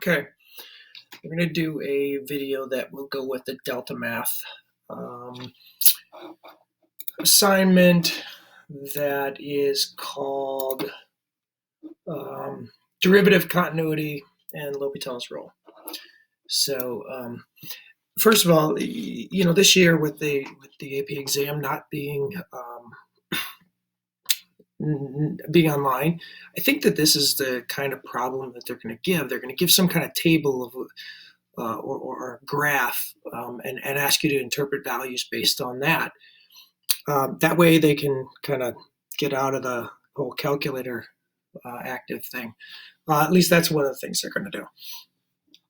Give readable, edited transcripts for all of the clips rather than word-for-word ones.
Okay, we're going to do a video that will go with the Delta Math assignment that is called Derivative Continuity and L'Hopital's Rule. So first of all, this year with the AP exam not being online, I think that this is the kind of problem that they're going to give. They're going to give some kind of table of or a graph and ask you to interpret values based on that. That way they can kind of get out of the whole calculator active thing. At least that's one of the things they're going to do.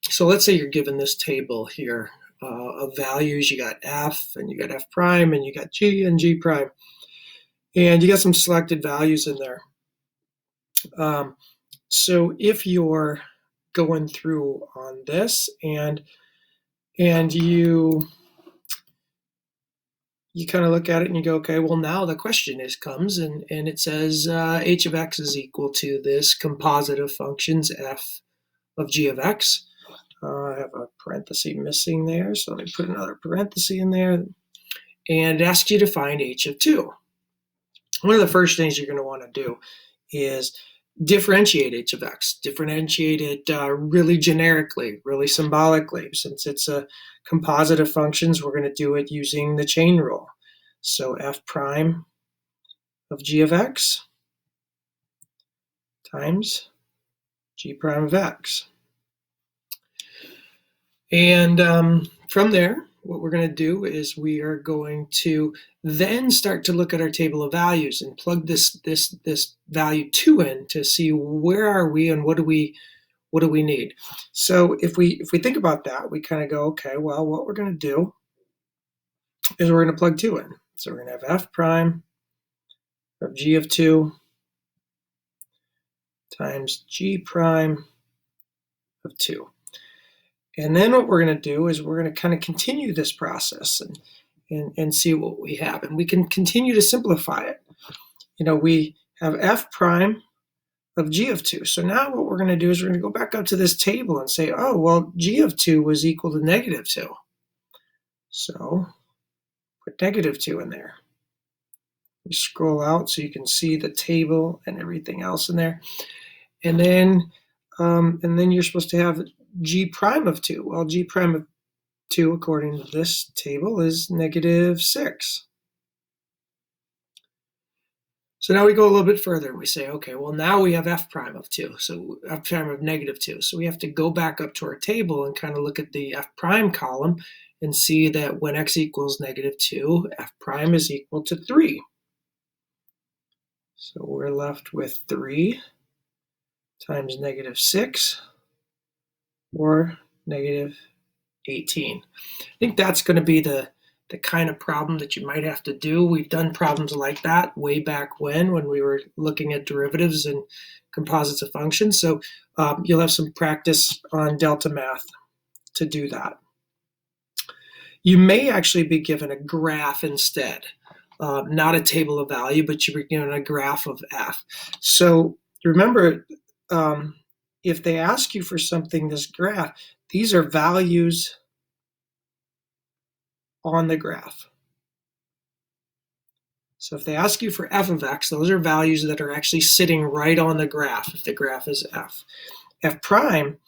So let's say you're given this table here of values. You got F and you got F prime and you got G and G prime. And you got some selected values in there. So if you're going through on this and you kind of look at it and you go, okay, well now the question comes and it says h of x is equal to this composite of functions f of g of x. I have a parenthesis missing there, so let me put another parenthesis in there. And it asks you to find h of 2. One of the first things you're going to want to do is differentiate h of x, differentiate it really generically, really symbolically. Since it's a composite of functions, we're going to do it using the chain rule. So f prime of g of x times g prime of x. And from there, what we're going to do is we are going to then start to look at our table of values and plug this value 2 in to see where are we and what do we need. So if we think about that, we kind of go, okay, well, what we're going to do is we're going to plug 2 in. So we're going to have f prime of g of 2 times g prime of 2. And then what we're going to do is we're going to kind of continue this process and see what we have. And we can continue to simplify it. We have f prime of g of 2. So now what we're going to do is we're going to go back up to this table and say, oh, well, g of 2 was equal to negative 2. So put negative 2 in there. We scroll out so you can see the table and everything else in there. And then you're supposed to have g prime of 2. Well, g prime of 2, according to this table, is negative 6. So now we go a little bit further and we say, okay, well, now we have f prime of 2, so f prime of negative 2. So we have to go back up to our table and kind of look at the f prime column and see that when x equals negative 2, f prime is equal to 3. So we're left with 3 times negative 6, or negative 18. I think that's going to be the kind of problem that you might have to do. We've done problems like that way back when we were looking at derivatives and composites of functions. So you'll have some practice on Delta Math to do that. You may actually be given a graph instead, not a table of value, but you're given a graph of f. So remember, if they ask you for something, this graph, these are values on the graph. So if they ask you for f of x, those are values that are actually sitting right on the graph, if the graph is f. F prime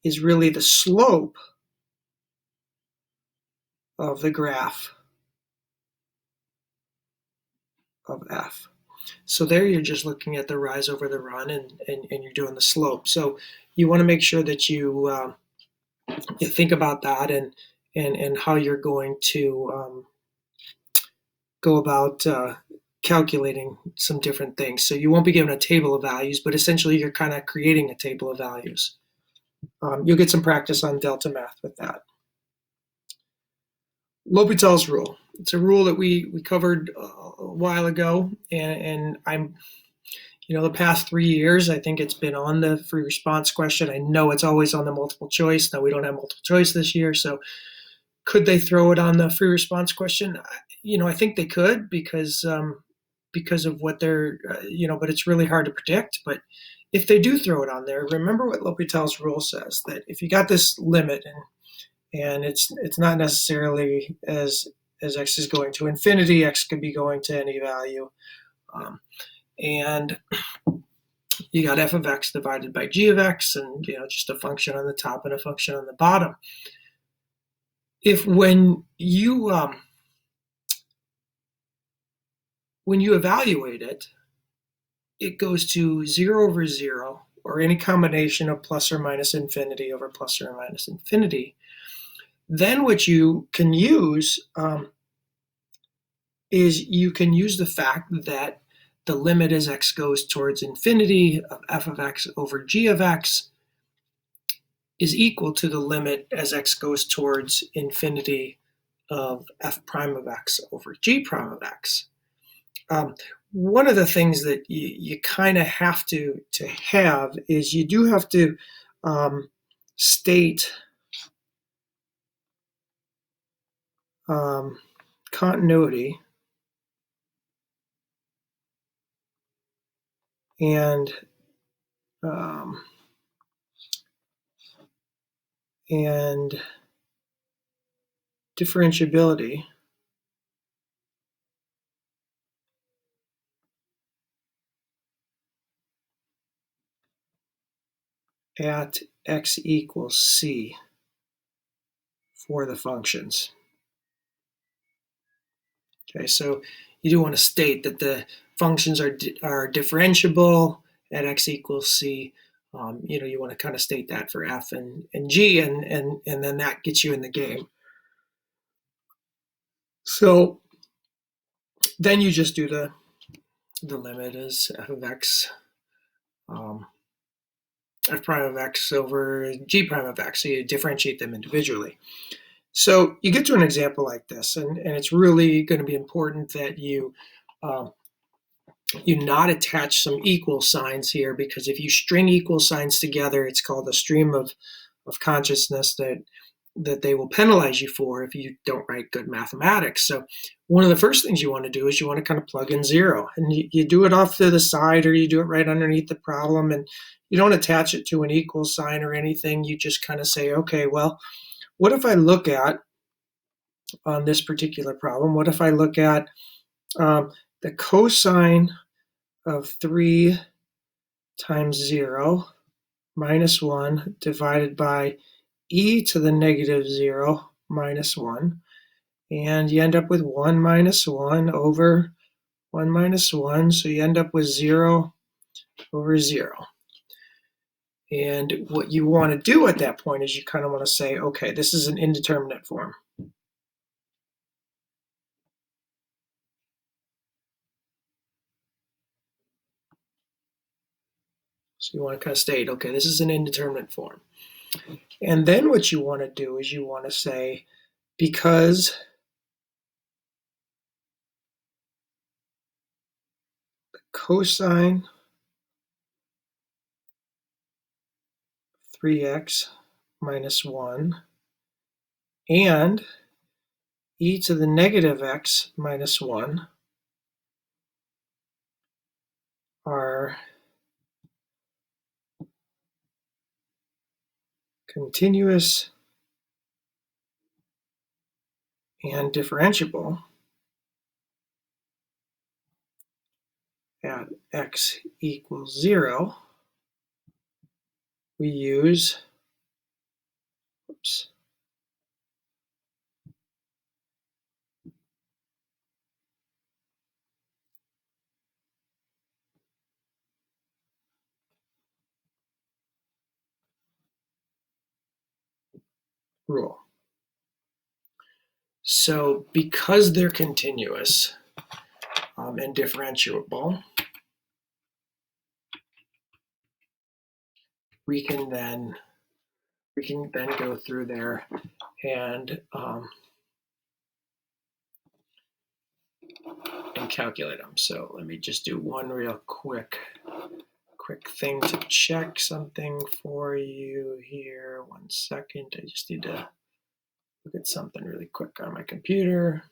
is really the slope of the graph of f. So there you're just looking at the rise over the run and you're doing the slope. So you want to make sure that you think about that and how you're going to go about calculating some different things. So you won't be given a table of values, but essentially you're kind of creating a table of values. You'll get some practice on Delta Math with that. L'Hopital's rule. It's a rule that we covered a while ago, and I'm, the past 3 years, I think it's been on the free response question. I know it's always on the multiple choice. Now we don't have multiple choice this year, so could they throw it on the free response question? I think they could because of what they're, but it's really hard to predict. But if they do throw it on there, remember what L'Hopital's rule says, that if you got this limit and it's not necessarily as x is going to infinity, x could be going to any value, and you got f of x divided by g of x, and just a function on the top and a function on the bottom. If when you evaluate it, it goes to 0 over 0, or any combination of plus or minus infinity over plus or minus infinity, then what you can use is you can use the fact that the limit as x goes towards infinity of f of x over g of x is equal to the limit as x goes towards infinity of f prime of x over g prime of x. One of the things that you kind of have to have is you do have to state continuity and differentiability at x equals c for the functions. Okay, so you do want to state that the functions are differentiable at x equals c. You want to kind of state that for f and g, and then that gets you in the game. So then you just do the limit as f of x, f prime of x over g prime of x. So you differentiate them individually. So you get to an example like this, and it's really going to be important that you not attach some equal signs here, because if you string equal signs together, it's called a stream of consciousness that they will penalize you for if you don't write good mathematics. So one of the first things you want to do is you want to kind of plug in 0, and you do it off to the side, or you do it right underneath the problem, and you don't attach it to an equal sign or anything. You just kind of say, okay, well, what if I look at, on this particular problem, what if I look at the cosine of 3 times 0 minus 1 divided by e to the negative 0 minus 1, and you end up with 1 minus 1 over 1 minus 1, so you end up with 0 over 0. And what you want to do at that point is you kind of want to say, okay, this is an indeterminate form. So you want to kind of state, okay, this is an indeterminate form. And then what you want to do is you want to say, because the cosine 3x minus 1 and e to the negative x minus 1 are continuous and differentiable at x equals 0, we use rule. So because they're continuous and differentiable, we can then go through there and calculate them. So let me just do one real quick thing to check something for you here. 1 second. I just need to look at something really quick on my computer.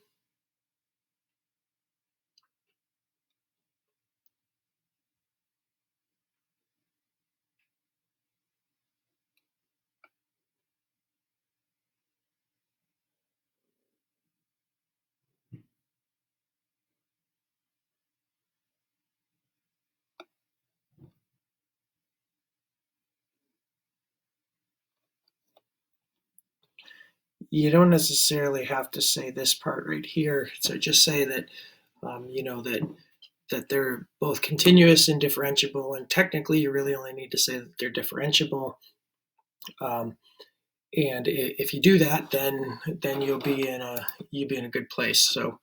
you don't necessarily have to say this part right here. So just say that, that they're both continuous and differentiable, and technically you really only need to say that they're differentiable. And if you do that, then you'll be in a good place. So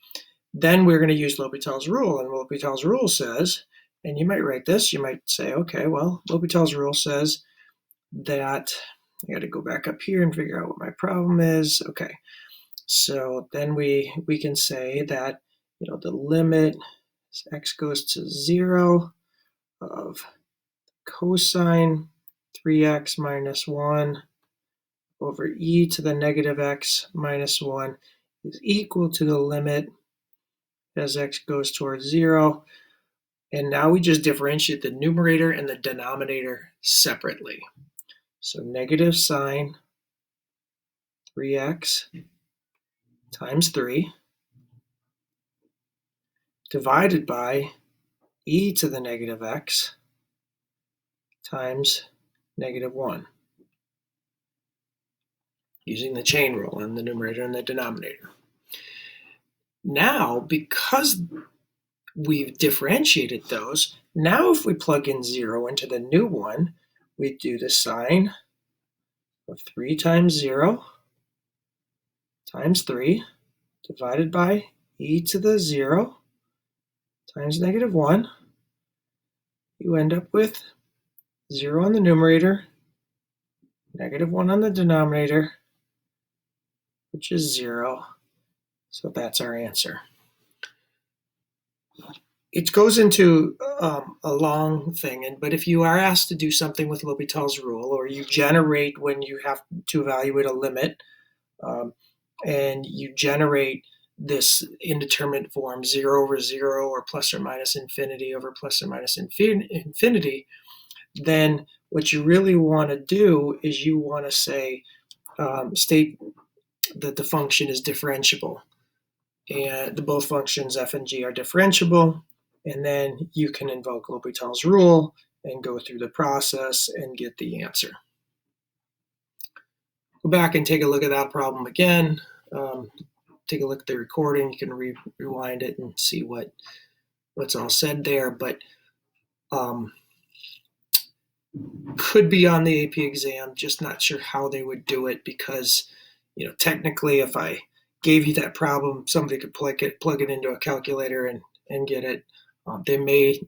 then we're going to use L'Hopital's rule, and L'Hopital's rule says, and you might write this, you might say, okay, well, L'Hopital's rule says that, I got to go back up here and figure out what my problem is. Okay, so then we can say that, the limit as x goes to 0 of cosine 3x minus 1 over e to the negative x minus 1 is equal to the limit as x goes towards 0. And now we just differentiate the numerator and the denominator separately. So negative sine 3x times 3 divided by e to the negative x times negative 1, using the chain rule in the numerator and the denominator. Now, because we've differentiated those, now if we plug in 0 into the new one, we do the sine of 3 times 0 times 3 divided by e to the 0 times negative 1. You end up with 0 on the numerator, negative 1 on the denominator, which is 0. So that's our answer. It goes into a long thing, but if you are asked to do something with L'Hopital's rule, or you generate when you have to evaluate a limit, and you generate this indeterminate form 0 over 0 or plus or minus infinity over plus or minus infinity, then what you really want to do is you want to say, state that the function is differentiable. And both functions f and g are differentiable, and then you can invoke L'Hopital's rule and go through the process and get the answer. Go back and take a look at that problem again. Take a look at the recording. You can rewind it and see what's all said there, but could be on the AP exam, just not sure how they would do it, because technically if I gave you that problem, somebody could plug it into a calculator and get it. They may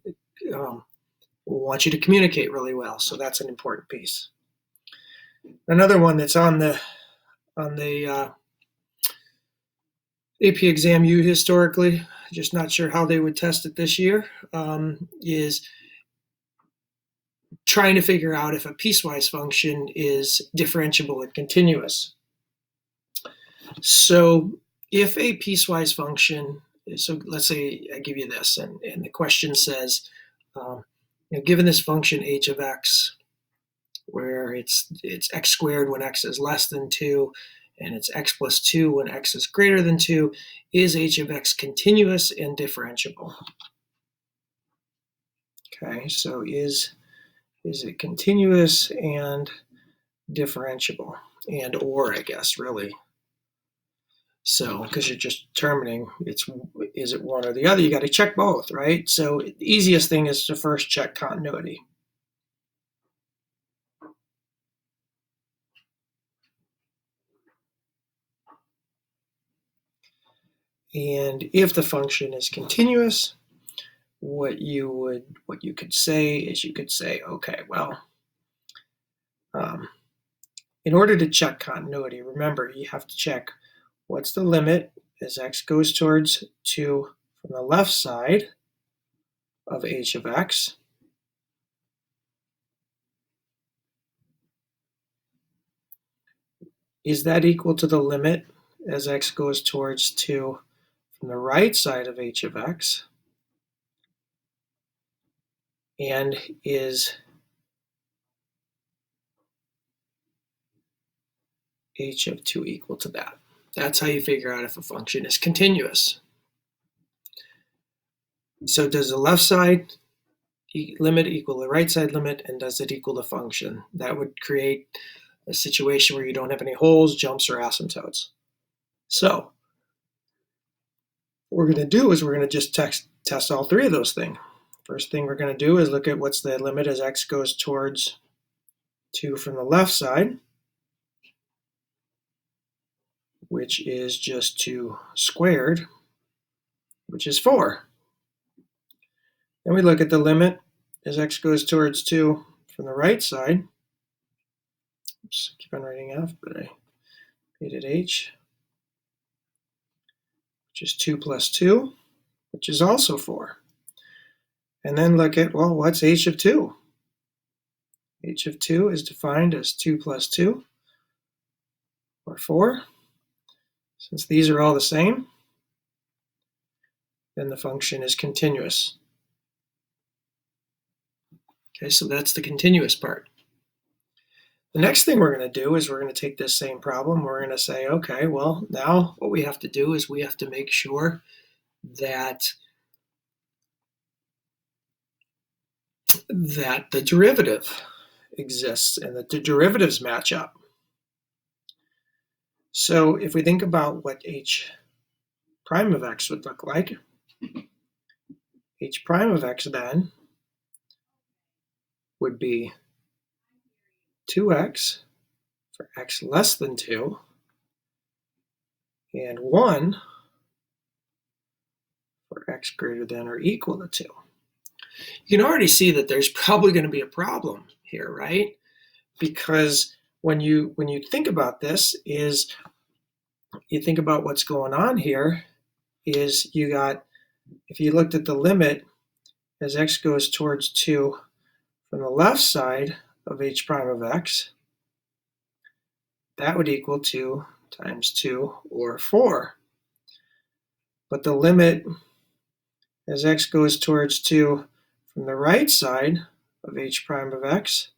want you to communicate really well, so that's an important piece. Another one that's on the AP exam historically, just not sure how they would test it this year, is trying to figure out if a piecewise function is differentiable and continuous. So if a piecewise function, so let's say I give you this, and the question says, given this function h of x, where it's x squared when x is less than 2, and it's x plus 2 when x is greater than 2, is h of x continuous and differentiable? Okay, so is it continuous and differentiable? And or, I guess, really. So, because you're just determining is it one or the other, you got to check both, right? So the easiest thing is to first check continuity. And if the function is continuous, what you could say is you could say, okay, well, in order to check continuity, remember you have to check what's the limit as x goes towards 2 from the left side of h of x. Is that equal to the limit as x goes towards 2 from the right side of h of x? And is h of 2 equal to that? That's how you figure out if a function is continuous. So does the left side limit equal the right side limit, and does it equal the function? That would create a situation where you don't have any holes, jumps, or asymptotes. So what we're going to do is we're going to just test all three of those things. First thing we're going to do is look at what's the limit as x goes towards 2 from the left side, which is just 2 squared, which is 4. Then we look at the limit as x goes towards 2 from the right side. Oops, I keep on writing f, but I made it h, which is 2 plus 2, which is also 4. And then look at, well, what's h of 2? H of 2 is defined as 2 plus 2, or 4. Since these are all the same, then the function is continuous. Okay, so that's the continuous part. The next thing we're going to do is we're going to take this same problem. We're going to say, okay, well, now what we have to do is we have to make sure that the derivative exists and that the derivatives match up. So if we think about what h prime of x would look like, h prime of x then would be 2x for x less than 2 and 1 for x greater than or equal to 2. You can already see that there's probably going to be a problem here, right? Because when you think about this, is you think about what's going on here is you got, if you looked at the limit as x goes towards 2 from the left side of h prime of x, that would equal 2 times 2, or 4. But the limit as x goes towards 2 from the right side of h prime of x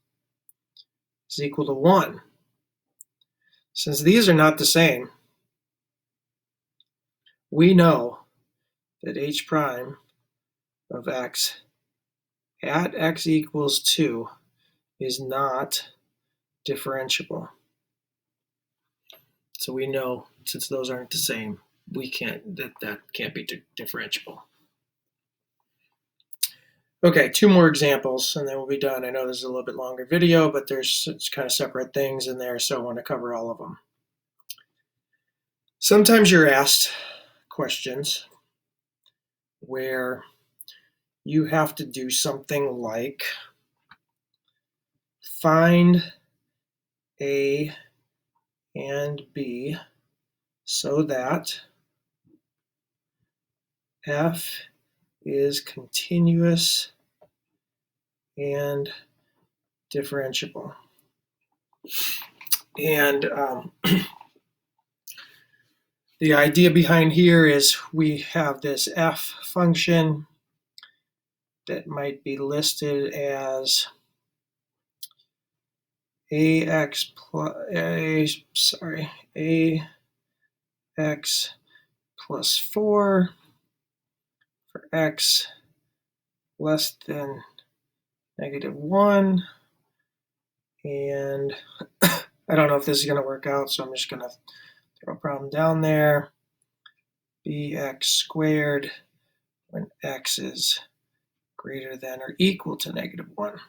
is equal to 1. Since these are not the same, we know that h prime of x at x equals 2 is not differentiable. So we know, since those aren't the same, we can't, that can't be differentiable. Okay, 2 more examples and then we'll be done. I know this is a little bit longer video, but it's kind of separate things in there, so I want to cover all of them. Sometimes you're asked questions where you have to do something like find A and B so that f is continuous and differentiable. And the idea behind here is we have this f function that might be listed as ax plus 4 for x less than -1, and I don't know if this is going to work out, so I'm just going to throw a problem down there. Bx squared when x is greater than or equal to -1.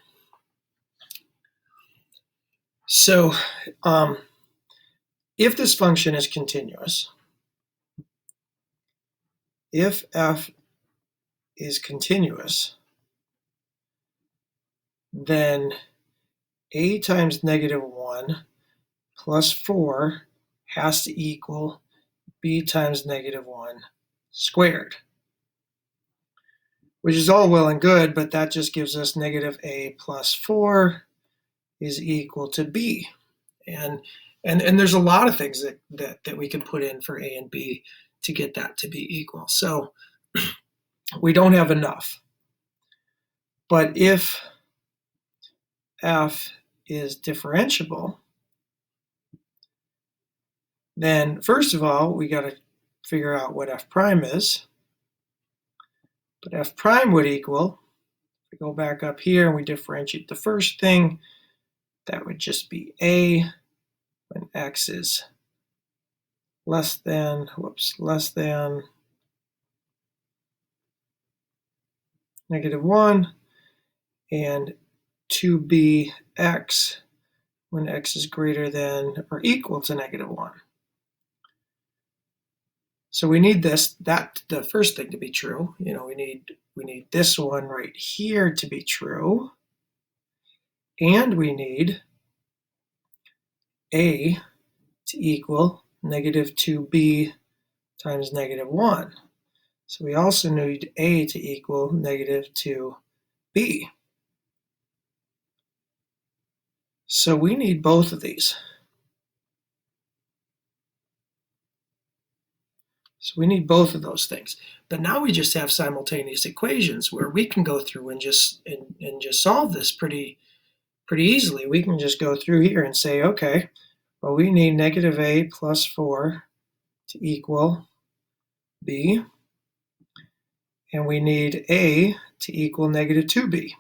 So if this function is continuous, if f is continuous, then a times -1 plus 4 has to equal b times -1 squared, which is all well and good, but that just gives us -a plus 4 is equal to b. And there's a lot of things that we can put in for a and b to get that to be equal. So we don't have enough. But if f is differentiable, then first of all, we got to figure out what f prime is. But f prime would equal, if we go back up here and we differentiate the first thing, that would just be a when x is less than -1, and 2bx when x is greater than or equal to -1. So we need the first thing to be true. We need this one right here to be true, and we need a to equal -2b times -1. So we also need a to equal -2b. So we need both of these. So we need both of those things. But now we just have simultaneous equations where we can go through and just solve this pretty easily. We can just go through here and say, okay, well, we need -a plus 4 to equal b, and we need a to equal -2b.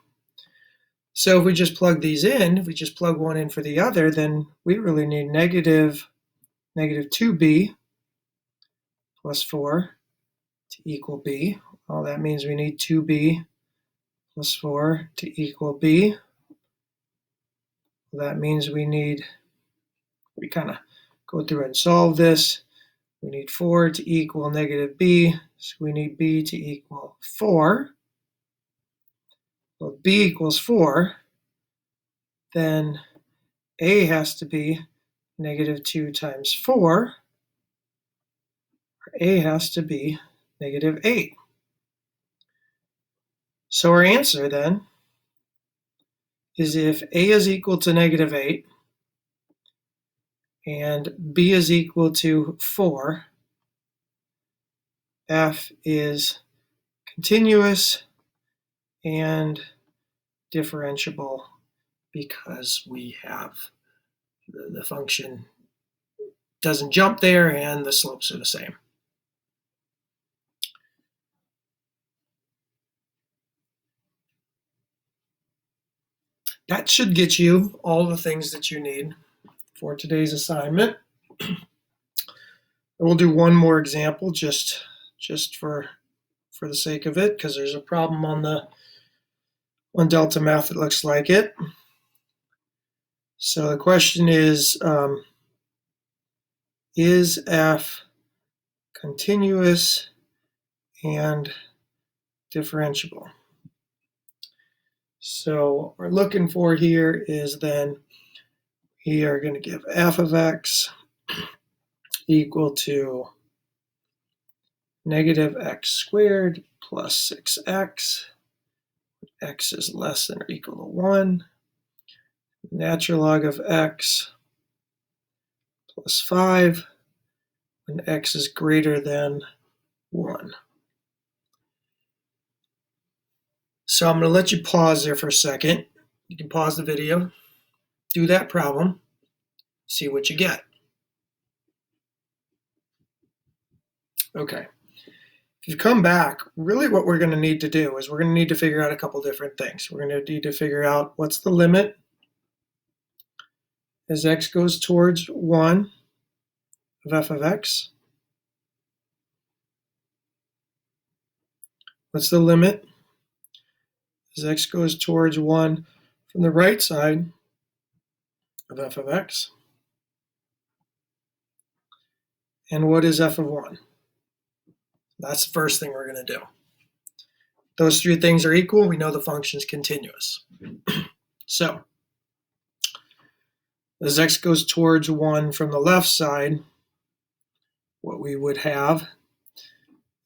So if we just plug these in, if we just plug one in for the other, then we really need -2b plus 4 to equal b. Well, that means we need 2b plus 4 to equal b. Well, that means we kind of go through and solve this. We need 4 to equal -b, so we need b to equal 4. Well, if b equals 4, then a has to be -2 times 4, or a has to be -8. So our answer then is if a is equal to -8 and b is equal to 4, f is continuous and differentiable because we have the function doesn't jump there and the slopes are the same. That should get you all the things that you need for today's assignment. We'll do one more example just for the sake of it, because there's a problem on Delta Math that looks like it. So the question is f continuous and differentiable? So what we're looking for here is then we are going to give f of x equal to -x squared plus 6x. X is less than or equal to 1. Natural log of x plus 5 when x is greater than 1. So I'm going to let you pause there for a second. You can pause the video, do that problem, see what you get. Okay. If you come back, really what we're going to need to do is we're going to need to figure out a couple different things. We're going to need to figure out what's the limit as x goes towards 1 of f of x. What's the limit as x goes towards 1 from the right side of f of x? And what is f of 1? That's the first thing we're going to do. Those three things are equal. We know the function is continuous. So as x goes towards 1 from the left side, what we would have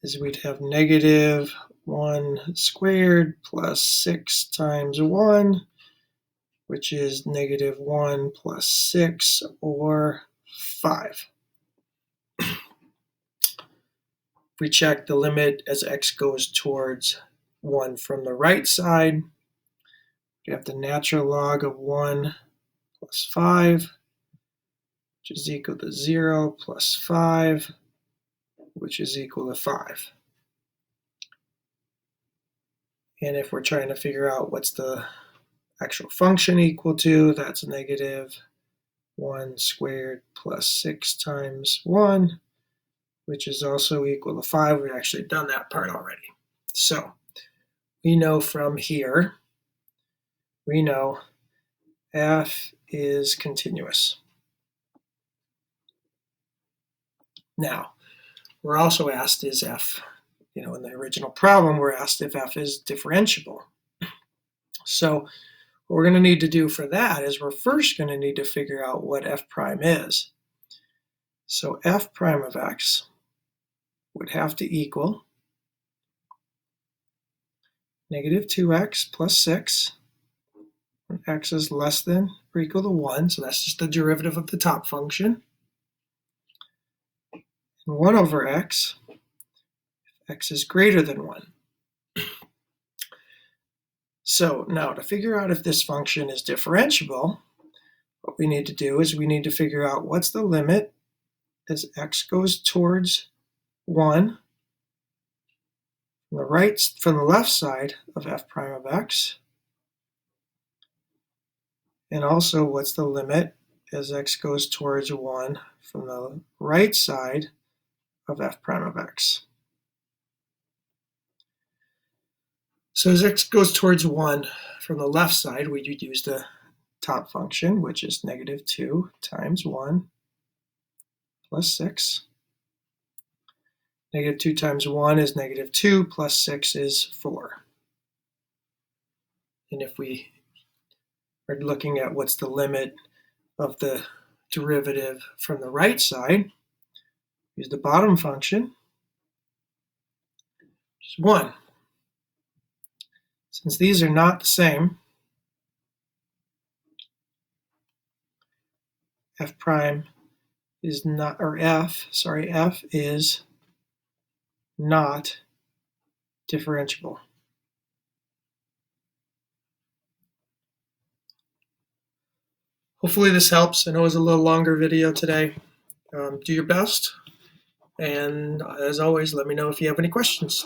is we'd have -1 squared plus 6 times 1, which is -1 plus 6, or 5. If we check the limit as x goes towards 1 from the right side, we have the natural log of 1 plus 5, which is equal to 0, plus 5, which is equal to 5. And if we're trying to figure out what's the actual function equal to, that's -1 1 squared plus 6 times 1, which is also equal to 5. We've actually done that part already. So we know from here, we know f is continuous. Now, we're also asked, is f, in the original problem, we're asked if f is differentiable. So what we're going to need to do for that is we're first going to need to figure out what f prime is. So f prime of x would have to equal negative 2x plus 6 when x is less than or equal to 1. So that's just the derivative of the top function. And 1 over x if x is greater than 1. So now to figure out if this function is differentiable, what we need to do is we need to figure out what's the limit as x goes towards 1 from the left side of f prime of x, and also what's the limit as x goes towards 1 from the right side of f prime of x. So as x goes towards 1 from the left side, we would use the top function, which is negative 2 times 1 plus 6. Negative 2 times 1 is negative 2, plus 6 is 4. And if we are looking at what's the limit of the derivative from the right side, use the bottom function, which is 1. Since these are not the same, f prime is not, or f is not differentiable. Hopefully this helps. I know it was a little longer video today. Do your best. And as always, let me know if you have any questions.